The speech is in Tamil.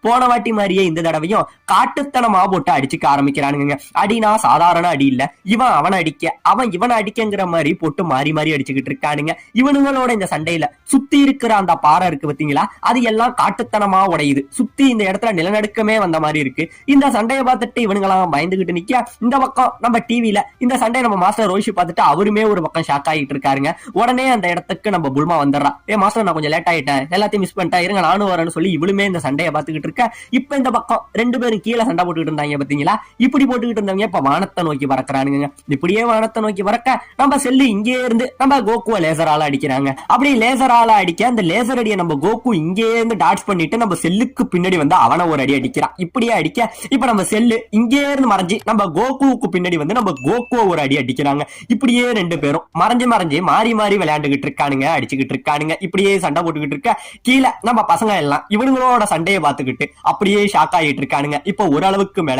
போன வாட்டி மாதிரியே இந்த தடவையும் காட்டுத்தனமா போட்டு அடிச்சுக்க ஆரம்பிக்கிறானுங்க. அடினா சாதாரண அடி இல்ல, இவன் அவனை அடிக்க அவன் இவனை அடிக்கங்கிற மாதிரி போட்டு மாறி மாறி அடிச்சுக்கிட்டு இருக்கானுங்க. இவனுங்களோட இந்த சண்டையில சுத்தி இருக்கிற அந்த பாறை இருக்கு பாத்தீங்களா, அது எல்லாம் காட்டுத்தனமா உடையுது. சுத்தி இந்த இடத்துல நிலநடுக்கமே வந்த மாதிரி இருக்கு. இந்த சண்டையை பார்த்துட்டு இவனுங்களாம் பயந்துகிட்டு நிக்க, இந்த பக்கம் நம்ம டிவில இந்த சண்டையை நம்ம மாஸ்டர் ரோஷி பார்த்துட்டு அவருமே ஒரு பக்கம் ஷாக் ஆகிட்டு இருக்காருங்க. உடனே அந்த இடத்துக்கு நம்ம புல்மா வந்துடுறா. மாஸ்டர் நான் கொஞ்சம் லேட் ஆயிட்டேன், எல்லாத்தையும் மிஸ் பண்ணிட்டேன், இருங்க நானும் வரேன்னு சொல்லி இவளுமே இந்த சண்டையை பார்த்துக்கிட்டு இருக்க. இப்ப இந்த பக்கம் ரெண்டு பேரும் கீழே சண்டை போட்டுக்கிட்டு இருந்தாங்க பாத்தீங்களா, இப்படி போட்டுக்கிட்டு இருந்தவங்க இப்ப வானத்தை நோக்கி பறக்குறானுங்க. இப்படியே வானத்தை நோக்கி பறக்க நம்ம செல்லு இங்கே இருந்து நம்ம கோகுவை லேசரால அடிக்கிறாங்க. அப்படி லேசரால அடிக்க அந்த லேசர் அடியை நம்ம கோகு இங்கே இருந்து டாட்ச் பண்ணிட்டு நம்ம செல்லுக்கு பின்னாடி வந்து அவனை ஒரு அடி அடிக்கிறான். இப்படியே அடிக்க இப்ப நம்ம செல்லு இங்கே இருந்து மறைஞ்சு நம்ம கோகுவுக்கு பின்னாடி வந்து நம்ம கோகுவை ஒரு அடி அடிக்கிறாங்க. இப்படியே ரெண்டு பேரும் மறைஞ்சு மறைஞ்சு மாறி மாறி விளையாண்டுகிட்டு இருக்கானுங்க, அடிச்சுக்கிட்டு இருக்கானுங்க. இப்படியே சண்டை போட்டுக்கிட்டு இருக்க கீழே நம்ம பசங்க எல்லாம் இவனுங்களோட சண்டையை பார்த்துக்கிட்டு அப்படியே ஷாக் ஆகிட்டு இருக்கானுங்க. இப்போ ஓரளவுக்கு மேல